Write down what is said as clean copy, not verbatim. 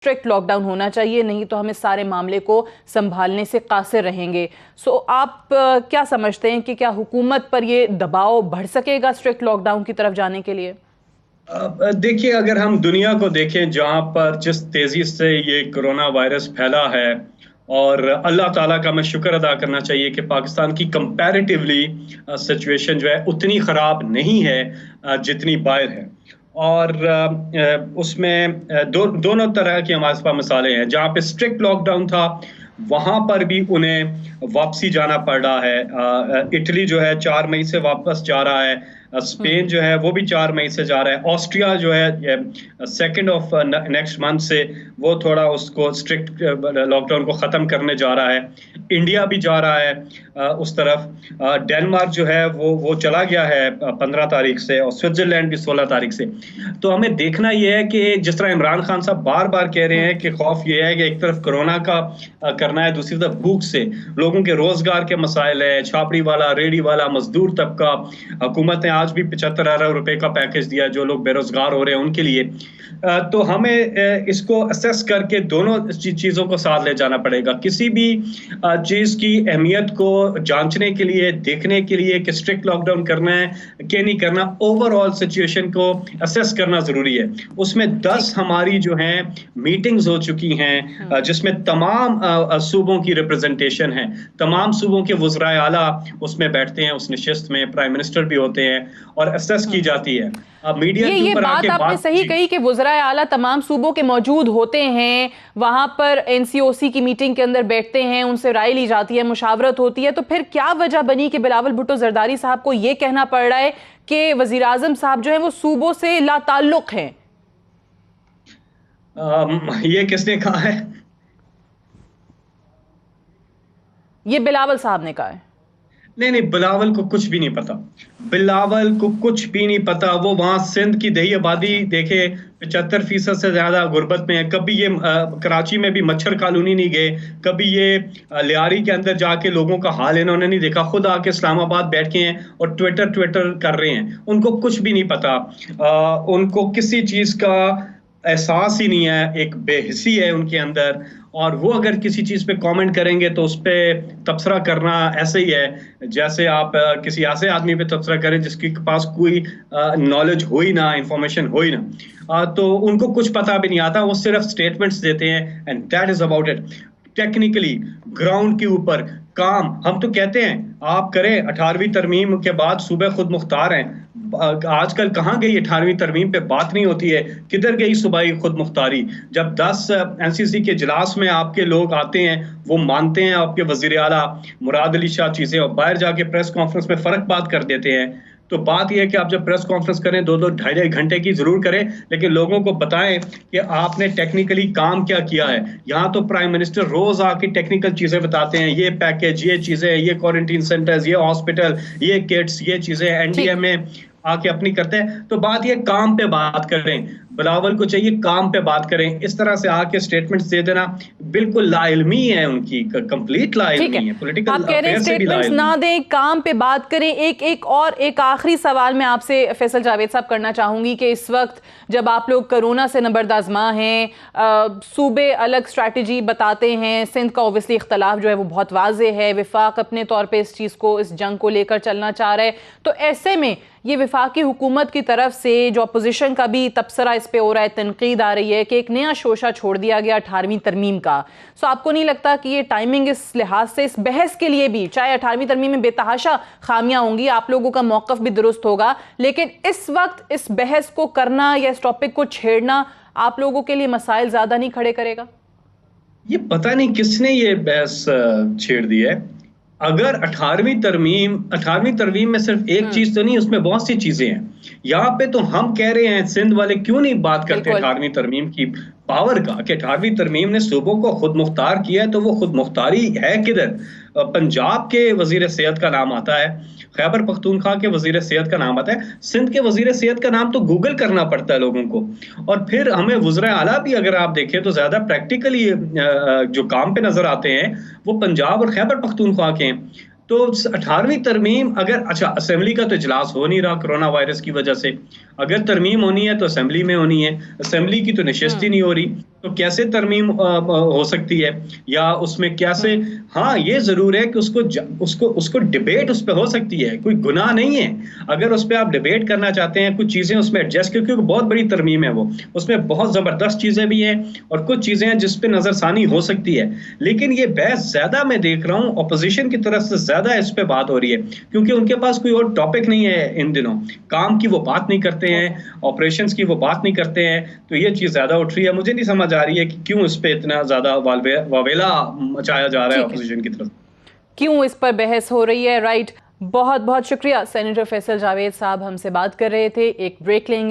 Strict lockdown होना चाहिए, नहीं तो हम इस सारे मामले को संभालने से कासिर रहेंगे। सो आप क्या समझते हैं कि क्या हुकूमत पर ये दबाव बढ़ सकेगा स्ट्रिक्ट लॉकडाउन की तरफ जाने के लिए? देखिए, अगर हम दुनिया को देखें जहाँ पर जिस तेजी से ये कोरोना वायरस फैला है, और अल्लाह ताला का मैं शुक्र अदा करना चाहिए कि पाकिस्तान की कंपैरेटिवली सिचुएशन जो है उतनी ख़राब नहीं है जितनी बाहर है। और उसमें दोनों तरह की हमारे पास मिसालें हैं। जहाँ पे स्ट्रिक्ट लॉकडाउन था वहाँ पर भी उन्हें वापसी जाना पड़ रहा है। इटली जो है 4 मई से वापस जा रहा है। स्पेन जो है वो भी 4 मई से जा रहा है। ऑस्ट्रिया जो है 2 ऑफ नेक्स्ट मंथ से वो थोड़ा उसको स्ट्रिक्ट लॉकडाउन को ख़त्म करने जा रहा है। इंडिया भी जा रहा है उस तरफ। डेनमार्क जो है वो चला गया है 15 तारीख से, और स्विट्जरलैंड भी 16 तारीख से। तो हमें देखना यह है कि जिस तरह इमरान खान साहब बार बार कह रहे हैं कि खौफ ये है कि एक तरफ कोरोना का करना है, दूसरी तरफ भूख से लोगों के रोजगार के मसाइल है, छापड़ी वाला, रेडी वाला, मजदूर तबका। हुकूमत ने आज भी 75 अरब रुपए का पैकेज दिया जो लोग बेरोजगार हो रहे हैं उनके लिए। तो हमें इसको असेस करके दोनों चीज़ों को साथ ले जाना पड़ेगा। किसी भी चीज़ की अहमियत को जांचने के लिए, देखने के लिए कि स्ट्रिक्ट लॉकडाउन करना है कि नहीं करना, ओवरऑल सिचुएशन को असेस करना ज़रूरी है। उसमें 10 हमारी जो हैं मीटिंग्स हो चुकी हैं जिसमें तमाम सूबों की रिप्रेजेंटेशन है। तमाम सूबों के वज़राए आला उसमें बैठते हैं, उस नशिस्त में प्राइम मिनिस्टर भी होते हैं और असेस की जाती है। मीडिया ये बात आपने सही कही कि वज़राए आला तमाम सूबों के मौजूद होते हैं, वहां पर एनसीओसी की मीटिंग के अंदर बैठते हैं, उनसे राय ली जाती है, मुशावरत होती है। तो फिर क्या वजह बनी कि बिलावल भुट्टो जरदारी साहब को यह कहना पड़ रहा है कि वजीर आजम साहब जो है वो सूबों से लाताल्लुक हैं? ये किसने कहा है? ये बिलावल साहब ने कहा है। नहीं, बिलावल को कुछ भी नहीं पता। बिलावल को कुछ भी नहीं पता। वो वहां सिंध की दही आबादी देखे 75% से ज्यादा गुर्बत में है। कभी ये कराची में भी मच्छर कॉलोनी नहीं गए, कभी ये लियारी के अंदर जाके लोगों का हाल इन्होंने नहीं देखा। खुद आके इस्लामाबाद बैठ के हैं और ट्विटर कर रहे हैं। उनको कुछ भी नहीं पता। उनको किसी चीज का एहसास ही नहीं है। एक बेहिसी है उनके अंदर, और वो अगर किसी चीज़ पे कमेंट करेंगे तो उस पर तबसरा करना ऐसे ही है जैसे आप किसी ऐसे आदमी पे तबसरा करें जिसके पास कोई नॉलेज हो ही ना, इंफॉर्मेशन हो ही ना। तो उनको कुछ पता भी नहीं आता, वो सिर्फ स्टेटमेंट्स देते हैं and that is about it. Technically ground के ऊपर काम हम तो कहते हैं आप करें। 18वीं तरमीम के बाद सूबे खुद मुख्तार हैं। आजकल कहाँ गई 18वीं तरमीम पे बात नहीं होती है? किधर गई सूबाई खुद मुख्तारी? जब 10 एनसीसी के इजलास में आपके लोग आते हैं, वो मानते हैं आपके वजीर आला मुराद अली शाह चीजें, और बाहर जाके प्रेस कॉन्फ्रेंस में फर्क बात कर देते हैं। तो बात यह है कि आप जब प्रेस कॉन्फ्रेंस करें 2-2, 2.5 घंटे की जरूर करें, लेकिन लोगों को बताएं कि आपने टेक्निकली काम क्या किया है। यहाँ तो प्राइम मिनिस्टर रोज आके टेक्निकल चीजें बताते हैं, ये पैकेज, ये चीजें, ये क्वारंटीन सेंटर्स, ये हॉस्पिटल, ये किट्स, ये चीजें एनडीएमए आके अपनी करते हैं। तो बात ये काम पे बात करें। बिलावल को चाहिए काम पे बात करें। इस तरह से आके स्टेटमेंट्स दे देना बिल्कुल लाइल्मी है, उनकी कंप्लीट लाइल्मी है। पॉलिटिकल आप कह रहे हैं स्टेटमेंट्स ना दें, काम पे बात करें। एक आखिरी सवाल मैं आपसे फैसल जावेद साहब करना चाहूंगी कि इस वक्त जब आप लोग कोरोना से नबरदाजमा हैं, सूबे अलग स्ट्रैटेजी बताते हैं, सिंध का ओबियसली इख्तलाफ जो है वो बहुत वाज़ेह है, विफाक अपने तौर पे इस चीज़ को, इस जंग को लेकर चलना चाह रहा है। तो ऐसे में ये वफाकी हुकूमत की तरफ से जो अपोजिशन का भी तबसरा इस पे हो रहा है, तनकीद आ रही है कि एक नया शोशा छोड़ दिया गया 18वीं तरमीम का। सो आपको नहीं लगता कि ये टाइमिंग इस लिहाज से, इस बहस के लिए भी, चाहे 18वीं तरमीम में बेतहाशा खामियां होंगी, आप लोगों का मौकफ भी दुरुस्त होगा, लेकिन इस वक्त इस बहस को करना या इस टॉपिक को छेड़ना आप लोगों के लिए मसाइल ज्यादा नहीं खड़े करेगा? ये पता नहीं किसने ये बहस छेड़ दी है। अगर 18वीं तरमीम में सिर्फ एक चीज तो नहीं, उसमें बहुत सी चीजें हैं। यहाँ पे तो हम कह रहे हैं, सिंध वाले क्यों नहीं बात करते 18वीं तरमीम की पावर का, कि 18वीं तरमीम ने सूबों को खुद मुख्तार किया है। तो वो खुद मुख्तारी है किधर? पंजाब के वजीर सेहत का नाम आता है, खैबर पख्तूनख्वा के वजीर सेहत का नाम आता है, सिंध के वजीर सेहत का नाम तो गूगल करना पड़ता है लोगों को। और फिर हमें वज़राए आला भी अगर आप देखें तो ज्यादा प्रैक्टिकली जो काम पे नजर आते हैं वो पंजाब और खैबर पख्तूनख्वा के हैं। तो 18वीं तरमीम अगर, अच्छा असेंबली का तो इजलास हो नहीं रहा कोरोना वायरस की वजह से, अगर तरमीम होनी है तो असेंबली में होनी है, असेंबली की तो नशिस्त ही नहीं हो रही। तो कैसे तरमीम हो सकती है, या उसमें कैसे, हाँ ये जरूर है कि उसको डिबेट उस पर हो सकती है, कोई गुनाह नहीं है अगर उस पर आप डिबेट करना चाहते हैं, कुछ चीजें उसमें एडजस्ट, क्योंकि बहुत बड़ी तरमीम है वो, उसमें बहुत जबरदस्त चीजें भी हैं और कुछ चीजें हैं जिस पे नजरसानी हो सकती है। लेकिन ये बहस ज्यादा मैं देख रहा हूँ अपोजिशन की तरफ से ज्यादा इस पे बात हो रही है, क्योंकि उनके पास कोई और टॉपिक नहीं है इन दिनों, काम की वो बात नहीं करते हैं, ऑपरेशंस की वो बात नहीं करते हैं, तो ये चीज ज्यादा उठ रही है। मुझे नहीं समझ आ रही है कि क्यों इस पे इतना ज्यादा वावेला मचाया जा रहा है ठीक है, अपोजिशन की तरफ। क्यों इस पर बहस हो रही है, राइट। बहुत बहुत शुक्रिया। सेनेटर फैसल जावेद साहब हमसे बात कर रहे थे। एक ब्रेक लेंगे।